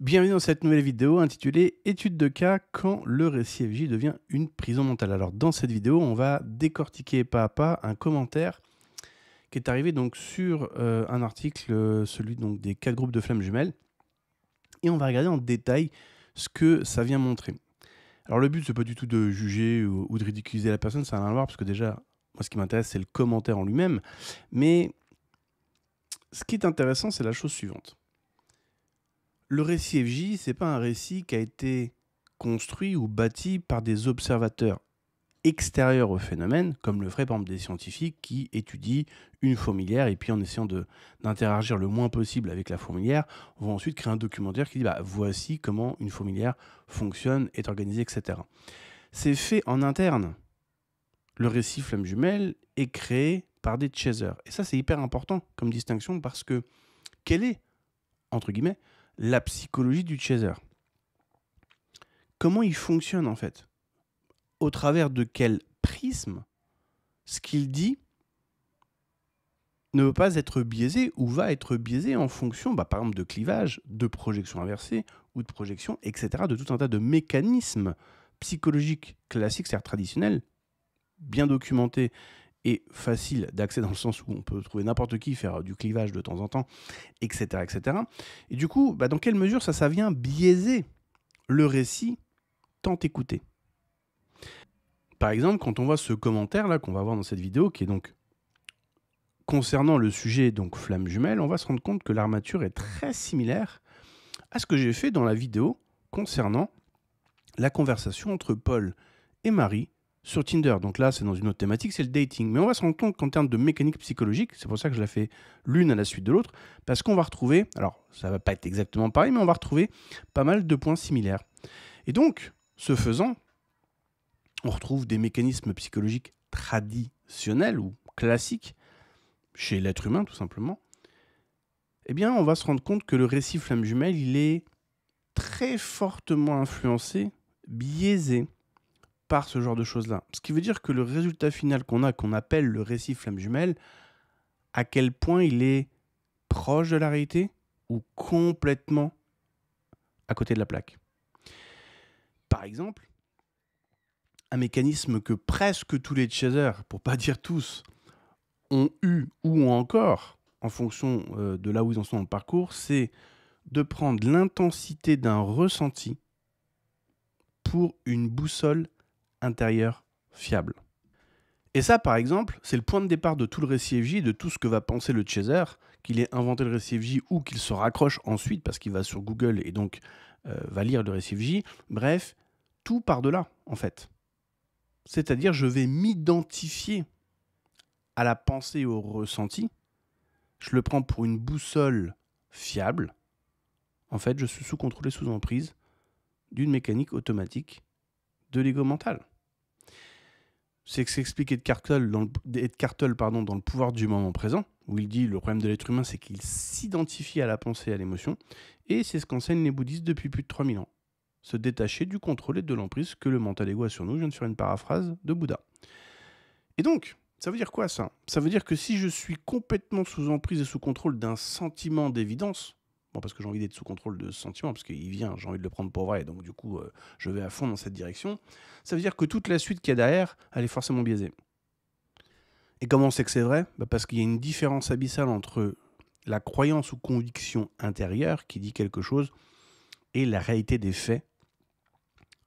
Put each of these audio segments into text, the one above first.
Bienvenue dans cette nouvelle vidéo intitulée Étude de cas quand le récit FJ devient une prison mentale. Alors dans cette vidéo, on va décortiquer pas à pas un commentaire qui est arrivé donc sur un article, celui donc des 4 groupes de flammes jumelles, et on va regarder en détail ce que ça vient montrer. Alors le but, c'est pas du tout de juger ou de ridiculiser la personne, ça n'a rien à voir, parce que déjà, moi ce qui m'intéresse, c'est le commentaire en lui-même, mais ce qui est intéressant, c'est la chose suivante. Le récit FJ, c'est pas un récit qui a été construit ou bâti par des observateurs extérieurs au phénomène, comme le feraient par exemple des scientifiques qui étudient une fourmilière et puis en essayant d'interagir le moins possible avec la fourmilière, vont ensuite créer un documentaire qui dit voici comment une fourmilière fonctionne, est organisée, etc. C'est fait en interne. Le récit flamme jumelle est créé par des chasers. Et ça, c'est hyper important comme distinction parce que quelle est, entre guillemets, la psychologie du chaser? Comment il fonctionne en fait? Au travers de quel prisme ce qu'il dit ne peut pas être biaisé ou va être biaisé en fonction, par exemple, de clivage, de projection inversée ou de projection, etc., de tout un tas de mécanismes psychologiques classiques, c'est-à-dire traditionnels, bien documentés et faciles d'accès dans le sens où on peut trouver n'importe qui faire du clivage de temps en temps, etc., etc. Et du coup, dans quelle mesure ça vient biaiser le récit tant écouté? Par exemple, quand on voit ce commentaire là qu'on va voir dans cette vidéo, qui est donc concernant le sujet donc flamme jumelle, on va se rendre compte que l'armature est très similaire à ce que j'ai fait dans la vidéo concernant la conversation entre Paul et Marie sur Tinder. Donc là, c'est dans une autre thématique, c'est le dating. Mais on va se rendre compte qu'en termes de mécanique psychologique, c'est pour ça que je la fais l'une à la suite de l'autre, parce qu'on va retrouver, alors ça va pas être exactement pareil, mais on va retrouver pas mal de points similaires. Et donc, ce faisant, on retrouve des mécanismes psychologiques traditionnels ou classiques chez l'être humain tout simplement. Eh bien, on va se rendre compte que le récit flamme jumelle, il est très fortement influencé, biaisé par ce genre de choses-là. Ce qui veut dire que le résultat final qu'on appelle le récit flamme jumelle, à quel point il est proche de la réalité ou complètement à côté de la plaque. Par exemple, un mécanisme que presque tous les chasers, pour pas dire tous, ont eu ou ont encore, en fonction de là où ils en sont dans le parcours, c'est de prendre l'intensité d'un ressenti pour une boussole intérieure fiable. Et ça, par exemple, c'est le point de départ de tout le récit FJ, de tout ce que va penser le chaser, qu'il ait inventé le récit FJ ou qu'il se raccroche ensuite parce qu'il va sur Google et donc va lire le récit FJ. Bref, tout part de là, en fait. C'est-à-dire, je vais m'identifier à la pensée et au ressenti. Je le prends pour une boussole fiable. En fait, je suis sous contrôle et sous emprise d'une mécanique automatique de l'ego mental. C'est que s'explique Eckhart Tolle dans le pouvoir du moment présent, où il dit le problème de l'être humain, c'est qu'il s'identifie à la pensée et à l'émotion, et c'est ce qu'enseignent les bouddhistes depuis plus de 3000 ans. Se détacher du contrôle et de l'emprise que le mental ego a sur nous. Je viens de faire une paraphrase de Bouddha. Et donc, ça veut dire quoi ça? Ça veut dire que si je suis complètement sous emprise et sous contrôle d'un sentiment d'évidence, parce que j'ai envie d'être sous contrôle de ce sentiment, parce qu'il vient, j'ai envie de le prendre pour vrai, donc du coup, je vais à fond dans cette direction, ça veut dire que toute la suite qu'il y a derrière, elle est forcément biaisée. Et comment on sait que c'est vrai? Parce qu'il y a une différence abyssale entre la croyance ou conviction intérieure qui dit quelque chose et la réalité des faits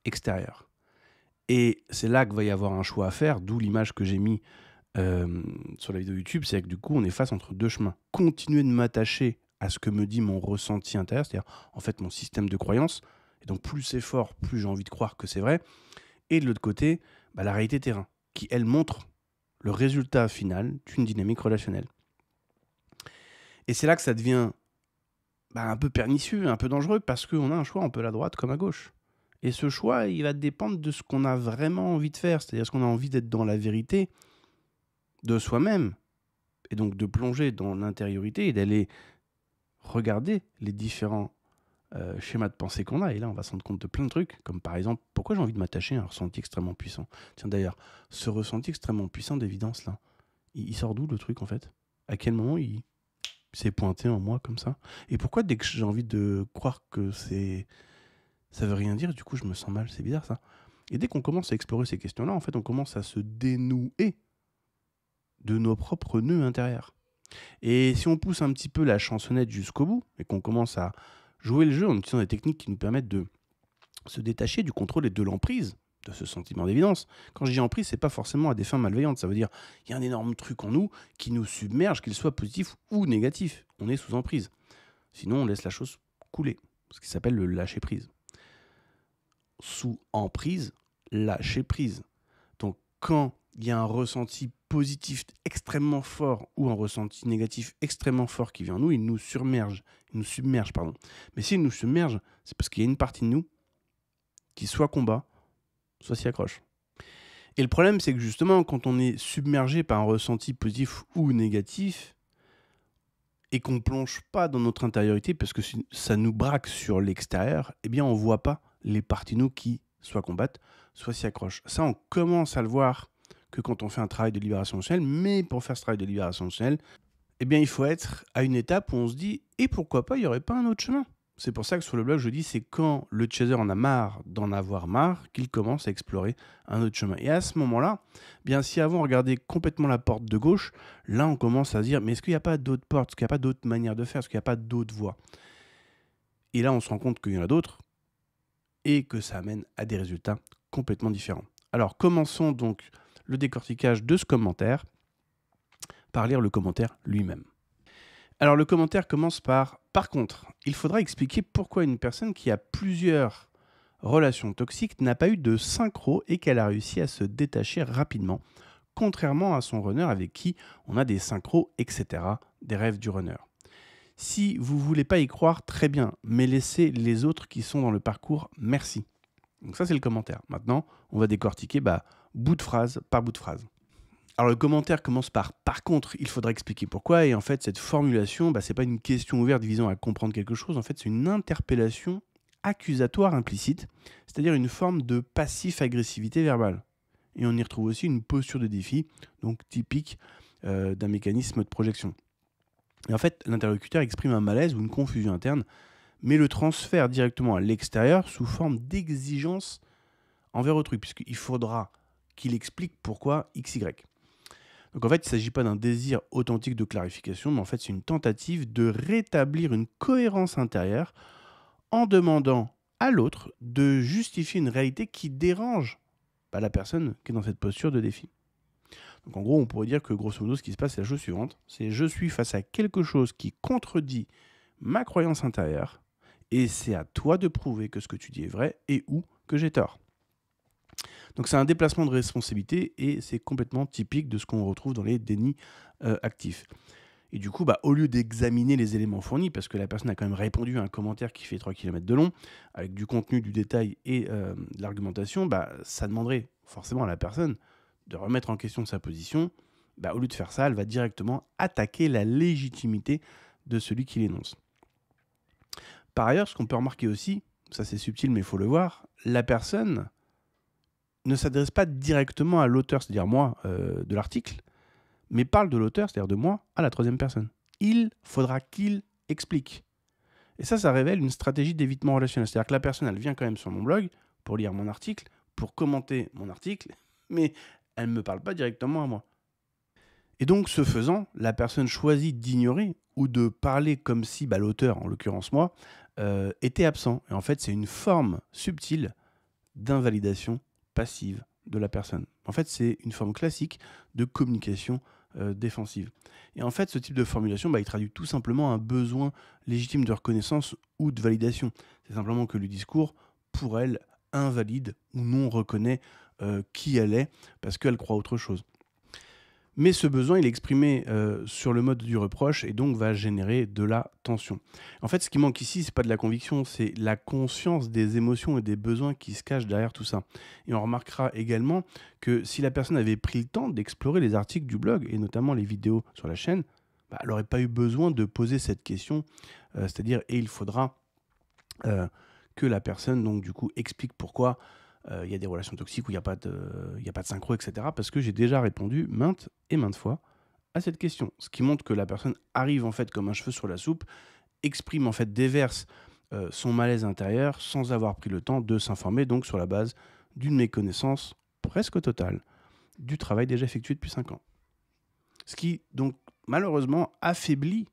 extérieurs. Et c'est là qu'il va y avoir un choix à faire, d'où l'image que j'ai mis sur la vidéo YouTube, c'est que du coup, on est face entre deux chemins. Continuer de m'attacher à ce que me dit mon ressenti intérieur, c'est-à-dire en fait mon système de croyance, et donc plus c'est fort, plus j'ai envie de croire que c'est vrai, et de l'autre côté, la réalité terrain, qui elle montre le résultat final d'une dynamique relationnelle. Et c'est là que ça devient un peu pernicieux, un peu dangereux, parce qu'on a un choix un peu à la droite comme à gauche. Et ce choix, il va dépendre de ce qu'on a vraiment envie de faire, c'est-à-dire ce qu'on a envie d'être dans la vérité de soi-même, et donc de plonger dans l'intériorité et d'aller regarder les différents schémas de pensée qu'on a. Et là, on va se rendre compte de plein de trucs, comme par exemple, pourquoi j'ai envie de m'attacher à un ressenti extrêmement puissant? Tiens, d'ailleurs, ce ressenti extrêmement puissant d'évidence, là, il sort d'où le truc, en fait? À quel moment il C'est pointé en moi comme ça. Et pourquoi dès que j'ai envie de croire que ça veut rien dire, du coup je me sens mal, c'est bizarre ça. Et dès qu'on commence à explorer ces questions-là, en fait on commence à se dénouer de nos propres nœuds intérieurs. Et si on pousse un petit peu la chansonnette jusqu'au bout, et qu'on commence à jouer le jeu en utilisant des techniques qui nous permettent de se détacher du contrôle et de l'emprise de ce sentiment d'évidence. Quand je dis emprise, c'est pas forcément à des fins malveillantes, ça veut dire il y a un énorme truc en nous qui nous submerge, qu'il soit positif ou négatif. On est sous emprise. Sinon, on laisse la chose couler, ce qui s'appelle le lâcher prise. Sous emprise, lâcher prise. Donc quand il y a un ressenti positif extrêmement fort ou un ressenti négatif extrêmement fort qui vient en nous, il nous submerge. Mais s'il nous submerge, c'est parce qu'il y a une partie de nous qui soit combat, soit s'y accroche. Et le problème, c'est que justement, quand on est submergé par un ressenti positif ou négatif, et qu'on ne plonge pas dans notre intériorité, parce que ça nous braque sur l'extérieur, eh bien on ne voit pas les parties de nous qui soit combattent, soit s'y accrochent. Ça, on commence à le voir que quand on fait un travail de libération émotionnelle, mais pour faire ce travail de libération émotionnelle, eh bien il faut être à une étape où on se dit, et pourquoi pas, il n'y aurait pas un autre chemin ? C'est pour ça que sur le blog, je dis, c'est quand le chaser en a marre d'en avoir marre qu'il commence à explorer un autre chemin. Et à ce moment-là, bien si avant on regardait complètement la porte de gauche, là on commence à se dire, mais est-ce qu'il n'y a pas d'autres portes, est-ce qu'il n'y a pas d'autres manières de faire, est-ce qu'il n'y a pas d'autres voies ? Et là on se rend compte qu'il y en a d'autres et que ça amène à des résultats complètement différents. Alors commençons donc le décortiquage de ce commentaire par lire le commentaire lui-même. Alors le commentaire commence par contre, il faudra expliquer pourquoi une personne qui a plusieurs relations toxiques n'a pas eu de synchro et qu'elle a réussi à se détacher rapidement, contrairement à son runner avec qui on a des synchros, etc., des rêves du runner. Si vous ne voulez pas y croire, très bien, mais laissez les autres qui sont dans le parcours, merci. Donc ça c'est le commentaire. Maintenant, on va décortiquer bout de phrase par bout de phrase. Alors le commentaire commence par contre, il faudra expliquer pourquoi. Et en fait, cette formulation, c'est pas une question ouverte visant à comprendre quelque chose. En fait, c'est une interpellation accusatoire implicite, c'est-à-dire une forme de passif-agressivité verbale. Et on y retrouve aussi une posture de défi, donc typique d'un mécanisme de projection. Et en fait, l'interlocuteur exprime un malaise ou une confusion interne, mais le transfère directement à l'extérieur sous forme d'exigence envers autrui, puisqu'il faudra qu'il explique pourquoi XY. Donc en fait, il ne s'agit pas d'un désir authentique de clarification, mais en fait, c'est une tentative de rétablir une cohérence intérieure en demandant à l'autre de justifier une réalité qui dérange la personne qui est dans cette posture de défi. Donc en gros, on pourrait dire que grosso modo, ce qui se passe, c'est la chose suivante. C'est je suis face à quelque chose qui contredit ma croyance intérieure et c'est à toi de prouver que ce que tu dis est vrai et ou que j'ai tort. Donc c'est un déplacement de responsabilité et c'est complètement typique de ce qu'on retrouve dans les dénis actifs. Et du coup, au lieu d'examiner les éléments fournis, parce que la personne a quand même répondu à un commentaire qui fait 3 km de long, avec du contenu, du détail et de l'argumentation, ça demanderait forcément à la personne de remettre en question sa position. Au lieu de faire ça, elle va directement attaquer la légitimité de celui qui l'énonce. Par ailleurs, ce qu'on peut remarquer aussi, ça c'est subtil mais il faut le voir, la personne ne s'adresse pas directement à l'auteur, c'est-à-dire moi, de l'article, mais parle de l'auteur, c'est-à-dire de moi, à la troisième personne. Il faudra qu'il explique. Et ça révèle une stratégie d'évitement relationnel. C'est-à-dire que la personne, elle vient quand même sur mon blog pour lire mon article, pour commenter mon article, mais elle ne me parle pas directement à moi. Et donc, ce faisant, la personne choisit d'ignorer ou de parler comme si l'auteur, en l'occurrence moi, était absent. Et en fait, c'est une forme subtile d'invalidation passive de la personne. En fait, c'est une forme classique de communication défensive. Et en fait, ce type de formulation, il traduit tout simplement un besoin légitime de reconnaissance ou de validation. C'est simplement que le discours, pour elle, invalide ou non reconnaît qui elle est parce qu'elle croit autre chose. Mais ce besoin, il est exprimé sur le mode du reproche et donc va générer de la tension. En fait, ce qui manque ici, c'est pas de la conviction, c'est la conscience des émotions et des besoins qui se cachent derrière tout ça. Et on remarquera également que si la personne avait pris le temps d'explorer les articles du blog et notamment les vidéos sur la chaîne, elle n'aurait pas eu besoin de poser cette question, c'est-à-dire et il faudra que la personne donc du coup explique pourquoi il y a des relations toxiques où il n'y a pas de synchro, etc. Parce que j'ai déjà répondu maintes et maintes fois à cette question. Ce qui montre que la personne arrive en fait comme un cheveu sur la soupe, exprime en fait, déverse son malaise intérieur sans avoir pris le temps de s'informer, donc sur la base d'une méconnaissance presque totale du travail déjà effectué depuis 5 ans. Ce qui donc malheureusement affaiblit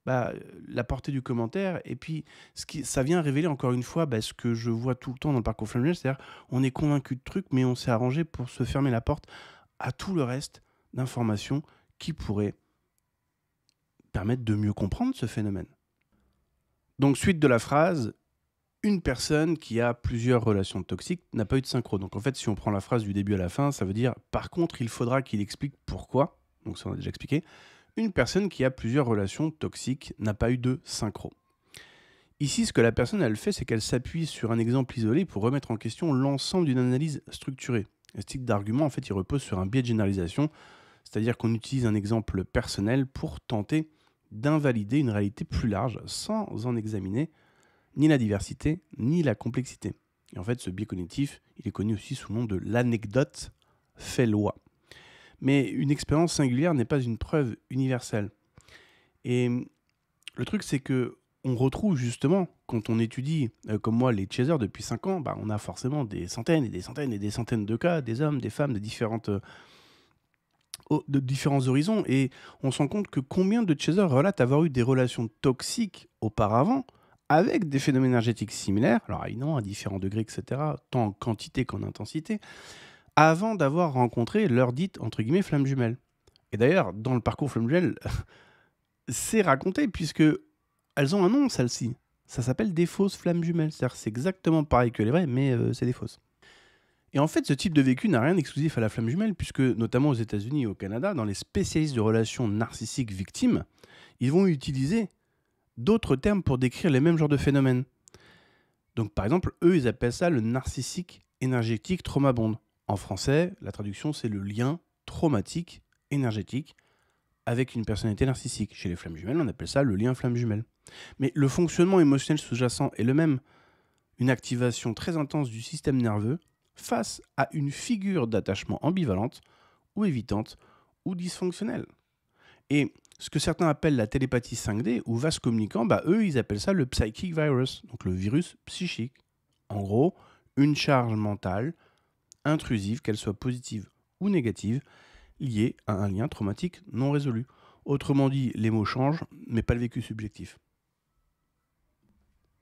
la portée du commentaire, et puis ça vient révéler encore une fois ce que je vois tout le temps dans le parcours flammable, c'est-à-dire on est convaincu de trucs, mais on s'est arrangé pour se fermer la porte à tout le reste d'informations qui pourraient permettre de mieux comprendre ce phénomène. Donc suite de la phrase, une personne qui a plusieurs relations toxiques n'a pas eu de synchro. Donc en fait, si on prend la phrase du début à la fin, ça veut dire par contre, il faudra qu'il explique pourquoi. Donc ça on a déjà expliqué. Une personne qui a plusieurs relations toxiques n'a pas eu de synchro. Ici, ce que la personne elle fait, c'est qu'elle s'appuie sur un exemple isolé pour remettre en question l'ensemble d'une analyse structurée. Ce type d'argument, en fait, il repose sur un biais de généralisation, c'est-à-dire qu'on utilise un exemple personnel pour tenter d'invalider une réalité plus large sans en examiner ni la diversité, ni la complexité. Et en fait, ce biais cognitif, il est connu aussi sous le nom de l'anecdote fait loi. Mais une expérience singulière n'est pas une preuve universelle. Et le truc, c'est que on retrouve justement, quand on étudie, comme moi, les chasers depuis 5 ans, on a forcément des centaines et des centaines et des centaines de cas, des hommes, des femmes, de différents horizons. Et on se rend compte que combien de chasers relatent avoir eu des relations toxiques auparavant, avec des phénomènes énergétiques similaires, alors évidemment à différents degrés, etc., tant en quantité qu'en intensité, avant d'avoir rencontré leur dite, entre guillemets, flamme jumelle. Et d'ailleurs, dans le parcours flamme jumelle, c'est raconté, puisque elles ont un nom, celles-ci. Ça s'appelle des fausses flammes jumelles. C'est-à-dire c'est exactement pareil que les vraies, mais c'est des fausses. Et en fait, ce type de vécu n'a rien d'exclusif à la flamme jumelle, puisque notamment aux États-Unis et au Canada, dans les spécialistes de relations narcissiques victimes, ils vont utiliser d'autres termes pour décrire les mêmes genres de phénomènes. Donc par exemple, eux, ils appellent ça le narcissique énergétique trauma bond. En français, la traduction, c'est le lien traumatique énergétique avec une personnalité narcissique. Chez les flammes jumelles, on appelle ça le lien flamme jumelle. Mais le fonctionnement émotionnel sous-jacent est le même. Une activation très intense du système nerveux face à une figure d'attachement ambivalente ou évitante ou dysfonctionnelle. Et ce que certains appellent la télépathie 5D ou vase communicant, eux, ils appellent ça le psychic virus, donc le virus psychique. En gros, une charge mentale intrusive, qu'elle soit positive ou négative, liée à un lien traumatique non résolu. Autrement dit, les mots changent, mais pas le vécu subjectif.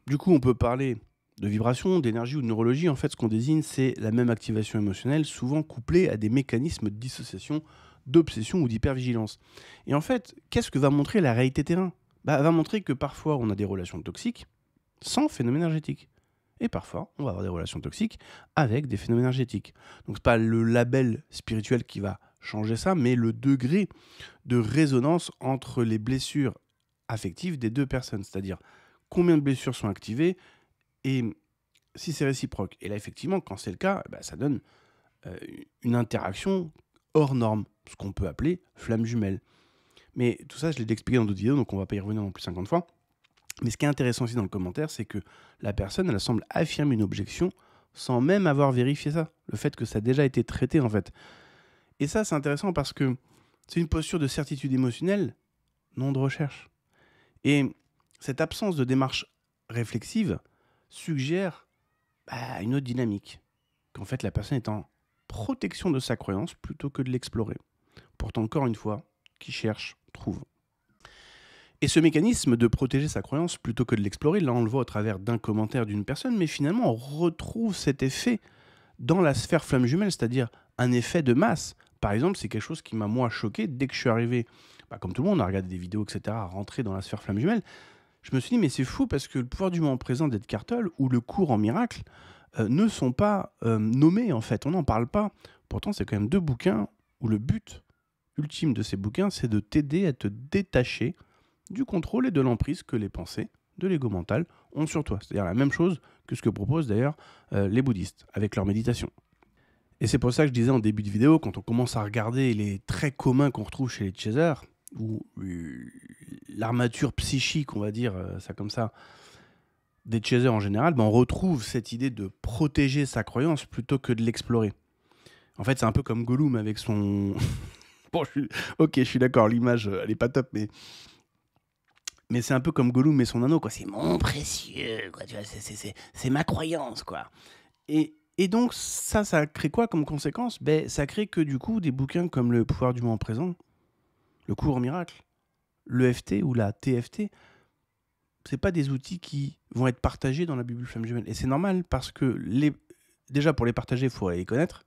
Du coup, on peut parler de vibration, d'énergie ou de neurologie. En fait, ce qu'on désigne, c'est la même activation émotionnelle, souvent couplée à des mécanismes de dissociation, d'obsession ou d'hypervigilance. Et en fait, qu'est-ce que va montrer la réalité terrain ? Elle va montrer que parfois, on a des relations toxiques sans phénomène énergétique. Et parfois, on va avoir des relations toxiques avec des phénomènes énergétiques. Donc, ce n'est pas le label spirituel qui va changer ça, mais le degré de résonance entre les blessures affectives des deux personnes. C'est-à-dire, combien de blessures sont activées et si c'est réciproque. Et là, effectivement, quand c'est le cas, ça donne une interaction hors norme, ce qu'on peut appeler flamme jumelle. Mais tout ça, je l'ai expliqué dans d'autres vidéos, donc on ne va pas y revenir non plus 50 fois. Mais ce qui est intéressant aussi dans le commentaire, c'est que la personne, elle semble affirmer une objection sans même avoir vérifié ça. Le fait que ça a déjà été traité, en fait. Et ça, c'est intéressant parce que c'est une posture de certitude émotionnelle, non de recherche. Et cette absence de démarche réflexive suggère une autre dynamique. Qu'en fait, la personne est en protection de sa croyance plutôt que de l'explorer. Pourtant, encore une fois, qui cherche, trouve. Et ce mécanisme de protéger sa croyance plutôt que de l'explorer, là on le voit au travers d'un commentaire d'une personne, mais finalement on retrouve cet effet dans la sphère flamme jumelle, c'est-à-dire un effet de masse. Par exemple, c'est quelque chose qui m'a moi choqué dès que je suis arrivé, comme tout le monde, on a regardé des vidéos, etc., à rentrer dans la sphère flamme jumelle. Je me suis dit, mais c'est fou parce que le pouvoir du moment présent d'Edgar Tolle ou le cours en miracle ne sont pas nommés en fait, on n'en parle pas. Pourtant, c'est quand même 2 bouquins où le but ultime de ces bouquins, c'est de t'aider à te détacher du contrôle et de l'emprise que les pensées de l'ego mental ont sur toi. C'est-à-dire la même chose que ce que proposent d'ailleurs les bouddhistes avec leur méditation. Et c'est pour ça que je disais en début de vidéo, quand on commence à regarder les traits communs qu'on retrouve chez les chasers, ou l'armature psychique, on va dire ça comme ça, des chasers en général, on retrouve cette idée de protéger sa croyance plutôt que de l'explorer. En fait, c'est un peu comme Gollum avec son Bon, ok, je suis d'accord, l'image, elle est pas top, mais c'est un peu comme Gollum et son anneau, quoi. C'est mon précieux, quoi. Tu vois, c'est ma croyance, quoi. Et donc, ça crée quoi comme conséquence? Ben, ça crée que du coup, des bouquins comme Le pouvoir du moment présent, Le cours miracle, l'EFT ou la TFT, c'est pas des outils qui vont être partagés dans la Bible Flamme Jumelle. Et c'est normal parce que déjà pour les partager, il faudrait les connaître.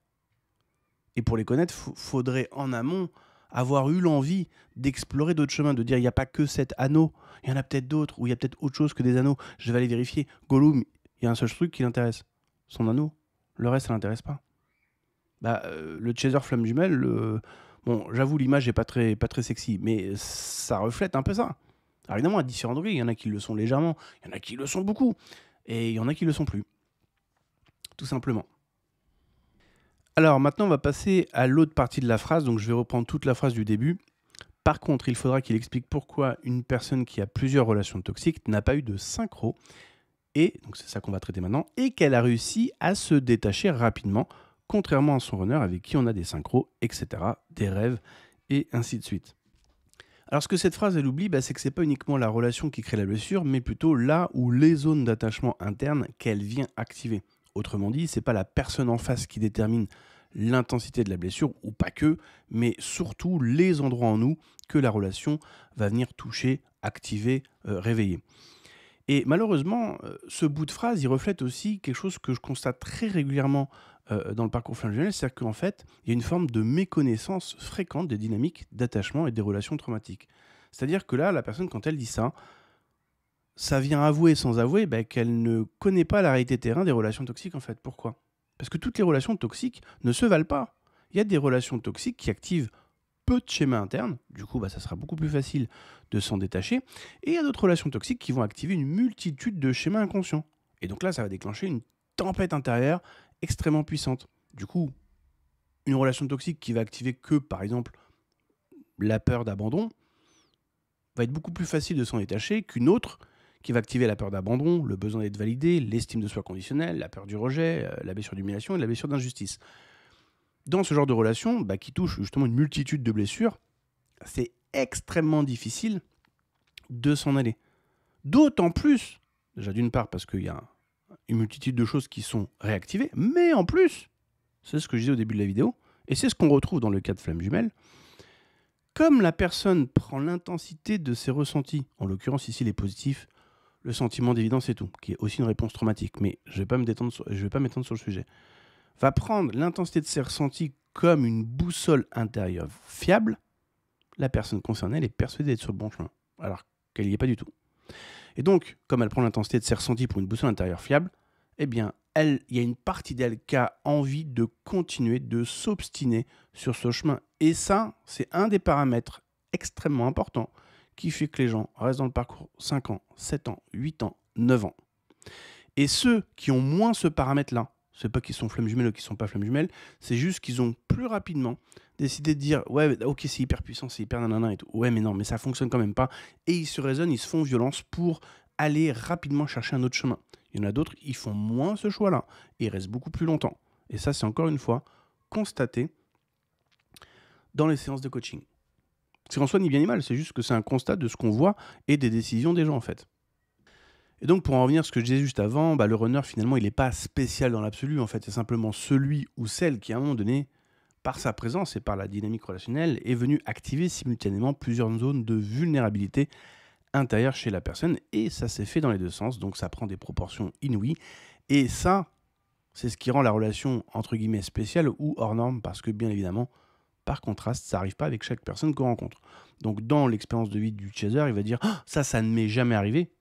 Et pour les connaître, faudrait en amont avoir eu l'envie d'explorer d'autres chemins, de dire il n'y a pas que cet anneau, il y en a peut-être d'autres, ou il y a peut-être autre chose que des anneaux. Je vais aller vérifier. Gollum, il y a un seul truc qui l'intéresse, son anneau. Le reste, ça l'intéresse pas. Le Chaser Flamme Jumelle, bon, j'avoue, l'image n'est pas très sexy, mais ça reflète un peu ça. Alors évidemment, à différents degrés, il y en a qui le sont légèrement, il y en a qui le sont beaucoup, et il y en a qui le sont plus. Tout simplement. Alors maintenant, on va passer à l'autre partie de la phrase, donc je vais reprendre toute la phrase du début. Par contre, il faudra qu'il explique pourquoi une personne qui a plusieurs relations toxiques n'a pas eu de synchro, et donc c'est ça qu'on va traiter maintenant, et qu'elle a réussi à se détacher rapidement, contrairement à son runner avec qui on a des synchros, etc., des rêves, et ainsi de suite. Alors ce que cette phrase elle oublie, c'est que c'est pas uniquement la relation qui crée la blessure, mais plutôt là où les zones d'attachement interne qu'elle vient activer. Autrement dit, c'est pas la personne en face qui détermine l'intensité de la blessure, ou pas que, mais surtout les endroits en nous que la relation va venir toucher, activer, réveiller. Et malheureusement, ce bout de phrase, il reflète aussi quelque chose que je constate très régulièrement dans le parcours Flamme Jumelle, c'est-à-dire qu'en fait, il y a une forme de méconnaissance fréquente des dynamiques d'attachement et des relations traumatiques. C'est-à-dire que là, la personne, quand elle dit ça, ça vient avouer sans avouer qu'elle ne connaît pas la réalité terrain des relations toxiques, en fait. Pourquoi? Parce que toutes les relations toxiques ne se valent pas. Il y a des relations toxiques qui activent peu de schémas internes, du coup ça sera beaucoup plus facile de s'en détacher, et il y a d'autres relations toxiques qui vont activer une multitude de schémas inconscients. Et donc là, ça va déclencher une tempête intérieure extrêmement puissante. Du coup, une relation toxique qui va activer que, par exemple, la peur d'abandon, va être beaucoup plus facile de s'en détacher qu'une autre qui va activer la peur d'abandon, le besoin d'être validé, l'estime de soi conditionnelle, la peur du rejet, la blessure d'humiliation et la blessure d'injustice. Dans ce genre de relation, qui touche justement une multitude de blessures, c'est extrêmement difficile de s'en aller. D'autant plus, déjà d'une part parce qu'il y a une multitude de choses qui sont réactivées, mais en plus, c'est ce que je disais au début de la vidéo, et c'est ce qu'on retrouve dans le cas de Flamme Jumelle, comme la personne prend l'intensité de ses ressentis, en l'occurrence ici les positifs, le sentiment d'évidence et tout, qui est aussi une réponse traumatique, mais je ne vais pas m'étendre sur le sujet, va prendre l'intensité de ses ressentis comme une boussole intérieure fiable, la personne concernée elle est persuadée d'être sur le bon chemin, alors qu'elle n'y est pas du tout. Et donc, comme elle prend l'intensité de ses ressentis pour une boussole intérieure fiable, eh bien, il y a une partie d'elle qui a envie de continuer, de s'obstiner sur ce chemin. Et ça, c'est un des paramètres extrêmement importants qui fait que les gens restent dans le parcours 5 ans, 7 ans, 8 ans, 9 ans. Et ceux qui ont moins ce paramètre-là, c'est pas qu'ils sont flammes jumelles ou qu'ils sont pas flammes jumelles, c'est juste qu'ils ont plus rapidement décidé de dire ouais, ok, c'est hyper puissant, c'est hyper nanana et tout. Ouais, mais non, mais ça fonctionne quand même pas. Et ils se raisonnent, ils se font violence pour aller rapidement chercher un autre chemin. Il y en a d'autres, ils font moins ce choix-là et ils restent beaucoup plus longtemps. Et ça, c'est encore une fois constaté dans les séances de coaching. C'est en soi ni bien ni mal, c'est juste que c'est un constat de ce qu'on voit et des décisions des gens en fait. Et donc pour en revenir à ce que je disais juste avant, le runner finalement il n'est pas spécial dans l'absolu en fait, c'est simplement celui ou celle qui à un moment donné, par sa présence et par la dynamique relationnelle, est venu activer simultanément plusieurs zones de vulnérabilité intérieure chez la personne, et ça s'est fait dans les deux sens, donc ça prend des proportions inouïes, et ça, c'est ce qui rend la relation entre guillemets spéciale ou hors norme, parce que bien évidemment, par contraste, ça n'arrive pas avec chaque personne qu'on rencontre. Donc dans l'expérience de vie du chaser, il va dire oh, ça ne m'est jamais arrivé,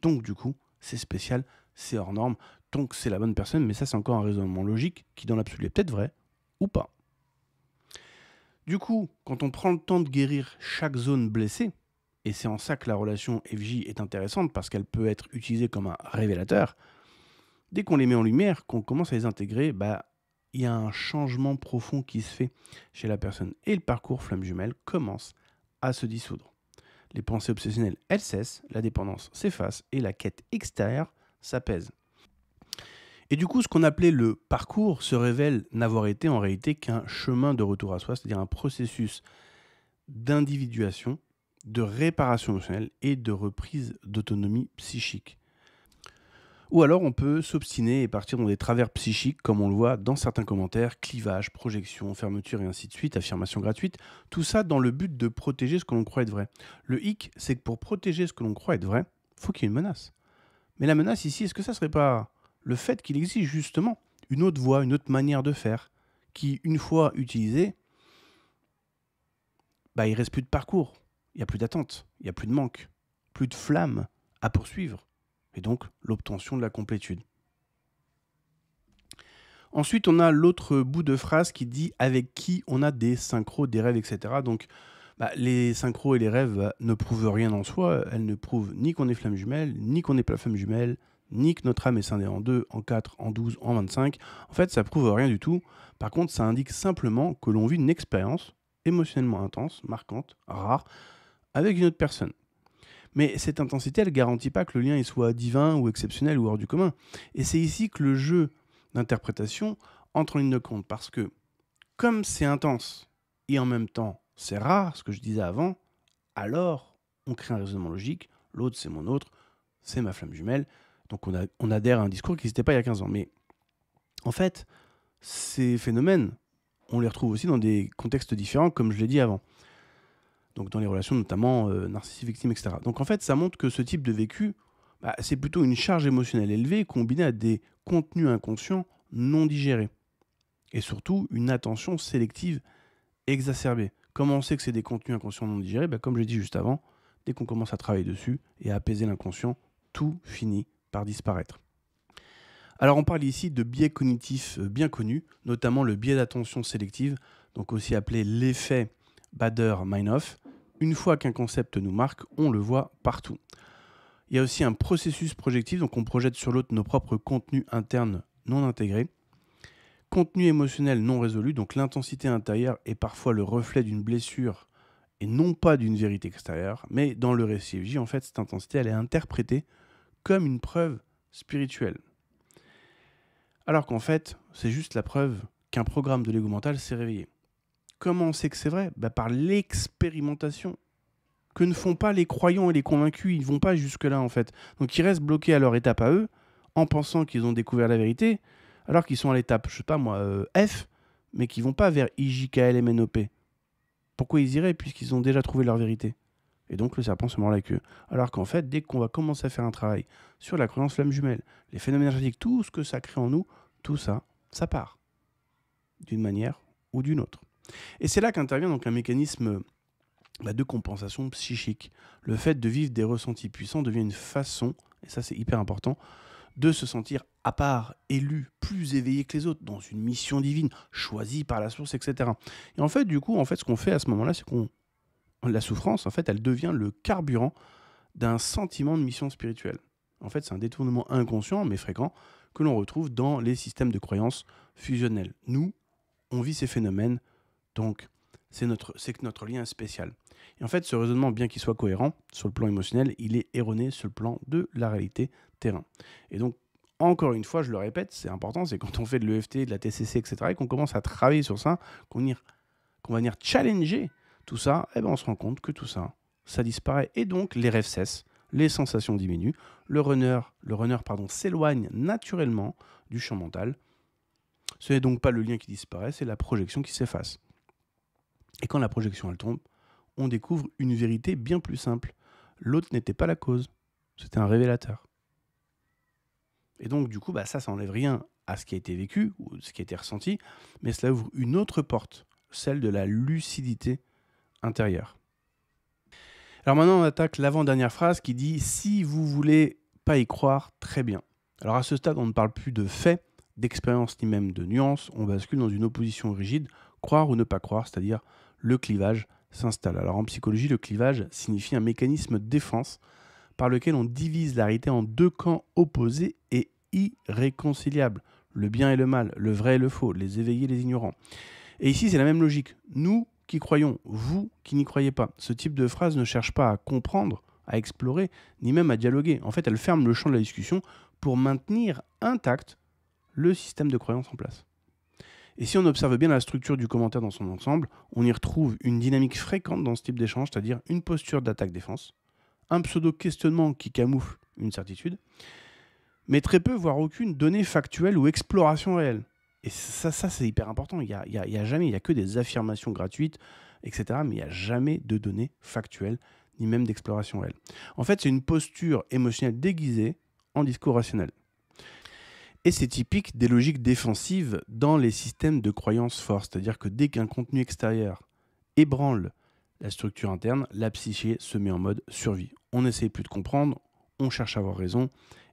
donc du coup, c'est spécial, c'est hors norme, donc c'est la bonne personne, mais ça c'est encore un raisonnement logique qui dans l'absolu est peut-être vrai ou pas. Du coup, quand on prend le temps de guérir chaque zone blessée, et c'est en ça que la relation FJ est intéressante parce qu'elle peut être utilisée comme un révélateur, dès qu'on les met en lumière, qu'on commence à les intégrer, il y a un changement profond qui se fait chez la personne. Et le parcours flamme jumelle commence à se dissoudre. Les pensées obsessionnelles, elles cessent, la dépendance s'efface et la quête extérieure s'apaise. Et du coup, ce qu'on appelait le parcours se révèle n'avoir été en réalité qu'un chemin de retour à soi, c'est-à-dire un processus d'individuation, de réparation émotionnelle et de reprise d'autonomie psychique. Ou alors on peut s'obstiner et partir dans des travers psychiques comme on le voit dans certains commentaires, clivage, projection, fermeture et ainsi de suite, affirmation gratuite, tout ça dans le but de protéger ce que l'on croit être vrai. Le hic, c'est que pour protéger ce que l'on croit être vrai, il faut qu'il y ait une menace. Mais la menace ici, est-ce que ça serait pas le fait qu'il existe justement une autre voie, une autre manière de faire, qui, une fois utilisée, il ne reste plus de parcours, il n'y a plus d'attente, il n'y a plus de manque, plus de flamme à poursuivre, et donc l'obtention de la complétude. Ensuite, on a l'autre bout de phrase qui dit avec qui on a des synchros, des rêves, etc. Donc, les synchros et les rêves ne prouvent rien en soi. Elles ne prouvent ni qu'on est flamme jumelle, ni qu'on n'est pas flamme jumelle, ni que notre âme est scindée en 2, en 4, en 12, en 25. En fait, ça prouve rien du tout. Par contre, ça indique simplement que l'on vit une expérience émotionnellement intense, marquante, rare, avec une autre personne. Mais cette intensité, elle ne garantit pas que le lien il soit divin ou exceptionnel ou hors du commun. Et c'est ici que le jeu d'interprétation entre en ligne de compte. Parce que, comme c'est intense et en même temps c'est rare, ce que je disais avant, alors on crée un raisonnement logique. L'autre, c'est mon autre, c'est ma flamme jumelle. Donc on adhère à un discours qui n'existait pas il y a 15 ans. Mais en fait, ces phénomènes, on les retrouve aussi dans des contextes différents, comme je l'ai dit avant. Donc dans les relations notamment narcissiques-victimes, etc. Donc en fait, ça montre que ce type de vécu, c'est plutôt une charge émotionnelle élevée combinée à des contenus inconscients non digérés. Et surtout, une attention sélective exacerbée. Comment on sait que c'est des contenus inconscients non digérés ? Comme je l'ai dit juste avant, dès qu'on commence à travailler dessus et à apaiser l'inconscient, tout finit par disparaître. Alors on parle ici de biais cognitifs bien connus, notamment le biais d'attention sélective, donc aussi appelé l'effet Baader-Meinhof. Une fois qu'un concept nous marque, on le voit partout. Il y a aussi un processus projectif, donc on projette sur l'autre nos propres contenus internes non intégrés. Contenu émotionnel non résolu, donc l'intensité intérieure est parfois le reflet d'une blessure et non pas d'une vérité extérieure, mais dans le récit FJ, en fait, cette intensité, elle est interprétée comme une preuve spirituelle. Alors qu'en fait, c'est juste la preuve qu'un programme de l'ego mental s'est réveillé. Comment on sait que c'est vrai ? Par l'expérimentation. Que ne font pas les croyants et les convaincus, ils ne vont pas jusque-là en fait. Donc ils restent bloqués à leur étape à eux, en pensant qu'ils ont découvert la vérité, alors qu'ils sont à l'étape, je sais pas moi, F, mais qui ne vont pas vers IJKLMNOP. Pourquoi ils iraient puisqu'ils ont déjà trouvé leur vérité ? Et donc le serpent se mord la queue. Alors qu'en fait, dès qu'on va commencer à faire un travail sur la croyance flamme jumelle, les phénomènes énergétiques, tout ce que ça crée en nous, tout ça, ça part. D'une manière ou d'une autre. Et c'est là qu'intervient donc un mécanisme de compensation psychique. Le fait de vivre des ressentis puissants devient une façon, et ça c'est hyper important, de se sentir à part, élu, plus éveillé que les autres, dans une mission divine, choisie par la source, etc. Et en fait, du coup, ce qu'on fait à ce moment-là, c'est qu'on la souffrance, en fait, elle devient le carburant d'un sentiment de mission spirituelle. En fait, c'est un détournement inconscient, mais fréquent, que l'on retrouve dans les systèmes de croyances fusionnels. Nous, on vit ces phénomènes, donc c'est que notre lien est spécial. Et en fait, ce raisonnement, bien qu'il soit cohérent sur le plan émotionnel, il est erroné sur le plan de la réalité terrain. Et donc, encore une fois, je le répète, c'est important, c'est quand on fait de l'EFT, de la TCC, etc., et qu'on commence à travailler sur ça, qu'on va venir challenger tout ça, on se rend compte que tout ça, ça disparaît. Et donc, les rêves cessent, les sensations diminuent, le runner s'éloigne naturellement du champ mental. Ce n'est donc pas le lien qui disparaît, c'est la projection qui s'efface. Et quand la projection elle tombe, on découvre une vérité bien plus simple. L'autre n'était pas la cause, c'était un révélateur. Et donc du coup, ça n'enlève rien à ce qui a été vécu, ou ce qui a été ressenti, mais cela ouvre une autre porte, celle de la lucidité intérieure. Alors maintenant, on attaque l'avant-dernière phrase qui dit « Si vous voulez pas y croire, très bien ». Alors à ce stade, on ne parle plus de faits, d'expérience ni même de nuances, on bascule dans une opposition rigide, croire ou ne pas croire, c'est-à-dire le clivage s'installe. Alors en psychologie, le clivage signifie un mécanisme de défense par lequel on divise la réalité en deux camps opposés et irréconciliables. Le bien et le mal, le vrai et le faux, les éveillés et les ignorants. Et ici, c'est la même logique. Nous qui croyons, vous qui n'y croyez pas. Ce type de phrase ne cherche pas à comprendre, à explorer, ni même à dialoguer. En fait, elle ferme le champ de la discussion pour maintenir intact le système de croyance en place. Et si on observe bien la structure du commentaire dans son ensemble, on y retrouve une dynamique fréquente dans ce type d'échange, c'est-à-dire une posture d'attaque-défense, un pseudo-questionnement qui camoufle une certitude, mais très peu, voire aucune donnée factuelle ou exploration réelle. Et ça c'est hyper important. Il y a jamais, il n'y a que des affirmations gratuites, etc. Mais il n'y a jamais de données factuelles, ni même d'exploration réelle. En fait, c'est une posture émotionnelle déguisée en discours rationnel. Et c'est typique des logiques défensives dans les systèmes de croyance forte. C'est-à-dire que dès qu'un contenu extérieur ébranle la structure interne, la psyché se met en mode survie. On n'essaye plus de comprendre, on cherche à avoir raison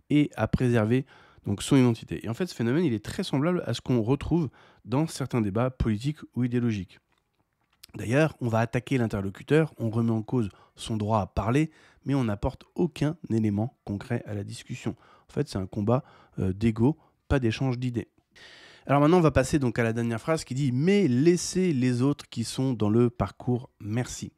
et à préserver donc son identité. Et en fait, ce phénomène, il est très semblable à ce qu'on retrouve dans certains débats politiques ou idéologiques. D'ailleurs, on va attaquer l'interlocuteur, on remet en cause son droit à parler, mais on n'apporte aucun élément concret à la discussion. En fait, c'est un combat d'ego, pas d'échange d'idées. Alors maintenant, on va passer donc à la dernière phrase qui dit « Mais laissez les autres qui sont dans le parcours, merci ».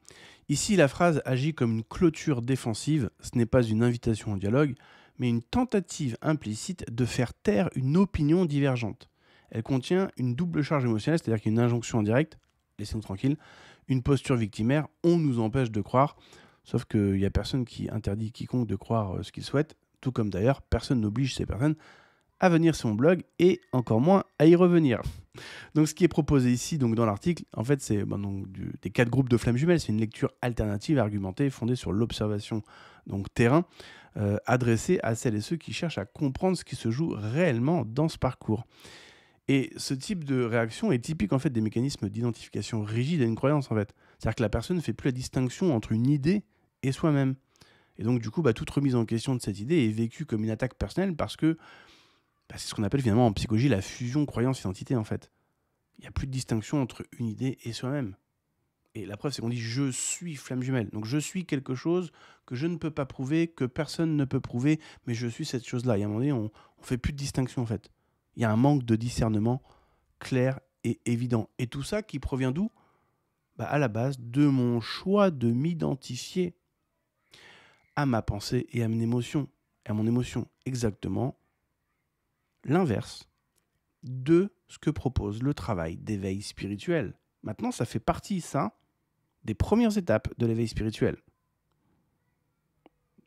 Ici, la phrase agit comme une clôture défensive, ce n'est pas une invitation au dialogue, mais une tentative implicite de faire taire une opinion divergente. Elle contient une double charge émotionnelle, c'est-à-dire qu'il y a une injonction indirecte, laissez-nous tranquille, une posture victimaire, on nous empêche de croire, sauf qu'il n'y a personne qui interdit quiconque de croire ce qu'il souhaite, tout comme d'ailleurs, personne n'oblige ces personnes à venir sur mon blog et encore moins à y revenir. Donc ce qui est proposé ici donc dans l'article, en fait c'est des 4 groupes de flammes jumelles, c'est une lecture alternative argumentée fondée sur l'observation donc terrain, adressée à celles et ceux qui cherchent à comprendre ce qui se joue réellement dans ce parcours. Et ce type de réaction est typique en fait des mécanismes d'identification rigide à une croyance en fait. C'est-à-dire que la personne ne fait plus la distinction entre une idée et soi-même. Et donc du coup, toute remise en question de cette idée est vécue comme une attaque personnelle parce que c'est ce qu'on appelle finalement en psychologie la fusion croyance-identité en fait. Il n'y a plus de distinction entre une idée et soi-même. Et la preuve, c'est qu'on dit « je suis flamme jumelle ». Donc je suis quelque chose que je ne peux pas prouver, que personne ne peut prouver, mais je suis cette chose-là. Et à un moment donné, on ne fait plus de distinction en fait. Il y a un manque de discernement clair et évident. Et tout ça qui provient d'où ? À la base de mon choix de m'identifier à ma pensée et à mon émotion. Exactement l'inverse de ce que propose le travail d'éveil spirituel. Maintenant, ça fait partie, des premières étapes de l'éveil spirituel.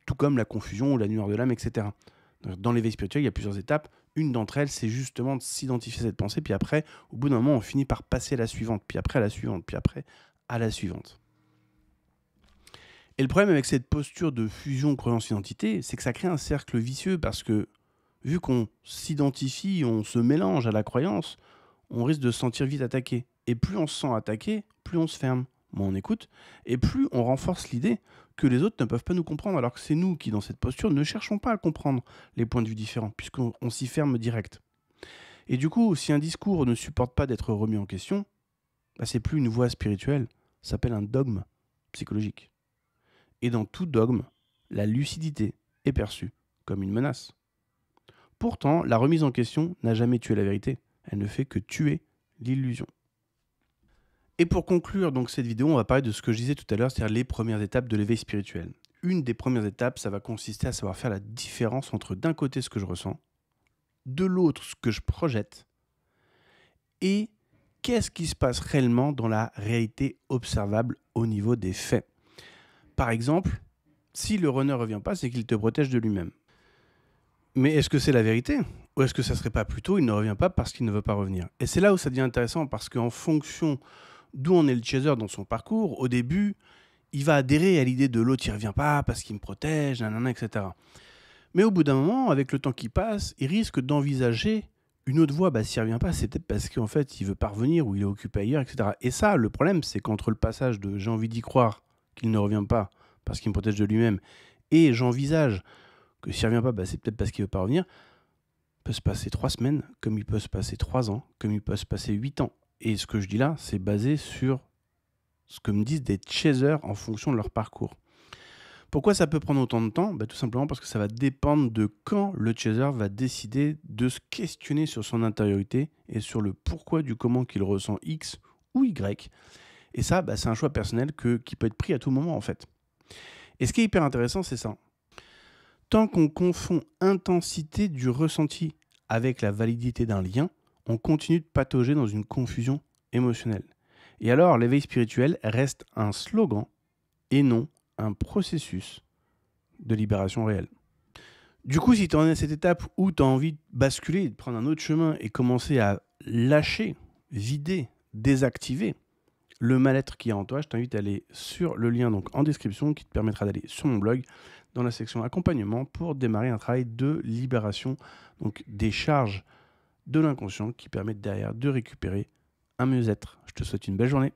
Tout comme la confusion ou la lumière de l'âme, etc. Dans l'éveil spirituel, il y a plusieurs étapes. Une d'entre elles, c'est justement de s'identifier à cette pensée, puis après, au bout d'un moment, on finit par passer à la suivante, puis après à la suivante, puis après à la suivante. Et le problème avec cette posture de fusion croyance-identité, c'est que ça crée un cercle vicieux, parce que vu qu'on s'identifie, on se mélange à la croyance, on risque de se sentir vite attaqué. Et plus on se sent attaqué, plus on se ferme. Moins on écoute, et plus on renforce l'idée que les autres ne peuvent pas nous comprendre, alors que c'est nous qui, dans cette posture, ne cherchons pas à comprendre les points de vue différents, puisqu'on s'y ferme direct. Et du coup, si un discours ne supporte pas d'être remis en question, c'est plus une voie spirituelle, ça s'appelle un dogme psychologique. Et dans tout dogme, la lucidité est perçue comme une menace. Pourtant, la remise en question n'a jamais tué la vérité, elle ne fait que tuer l'illusion. Et pour conclure donc cette vidéo, on va parler de ce que je disais tout à l'heure, c'est-à-dire les premières étapes de l'éveil spirituel. Une des premières étapes, ça va consister à savoir faire la différence entre d'un côté ce que je ressens, de l'autre ce que je projette, et qu'est-ce qui se passe réellement dans la réalité observable au niveau des faits. Par exemple, si le runner ne revient pas, c'est qu'il te protège de lui-même. Mais est-ce que c'est la vérité ? Ou est-ce que ça serait pas plutôt il ne revient pas parce qu'il ne veut pas revenir ? Et c'est là où ça devient intéressant, parce qu'en fonction d'où en est le chaser dans son parcours, au début, il va adhérer à l'idée de l'autre, il ne revient pas parce qu'il me protège, nanana, etc. Mais au bout d'un moment, avec le temps qui passe, il risque d'envisager une autre voie. S'il ne revient pas, c'est peut-être parce qu'en fait, il veut pas revenir ou il est occupé ailleurs, etc. Et ça, le problème, c'est qu'entre le passage de « j'ai envie d'y croire qu'il ne revient pas parce qu'il me protège de lui-même » et « j'envisage que s'il ne revient pas, c'est peut-être parce qu'il ne veut pas revenir », il peut se passer 3 semaines, comme il peut se passer 3 ans, comme il peut se passer 8 ans. Et ce que je dis là, c'est basé sur ce que me disent des chasers en fonction de leur parcours. Pourquoi ça peut prendre autant de temps ? Tout simplement parce que ça va dépendre de quand le chaser va décider de se questionner sur son intériorité et sur le pourquoi du comment qu'il ressent X ou Y. Et ça, c'est un choix personnel qui peut être pris à tout moment en fait. Et ce qui est hyper intéressant, c'est ça. Tant qu'on confond intensité du ressenti avec la validité d'un lien, on continue de patauger dans une confusion émotionnelle. Et alors, l'éveil spirituel reste un slogan et non un processus de libération réelle. Du coup, si tu en es à cette étape où tu as envie de basculer, de prendre un autre chemin et commencer à lâcher, vider, désactiver le mal-être qui est en toi, je t'invite à aller sur le lien donc en description qui te permettra d'aller sur mon blog dans la section accompagnement pour démarrer un travail de libération donc des charges de l'inconscient qui permettent derrière de récupérer un mieux-être. Je te souhaite une belle journée.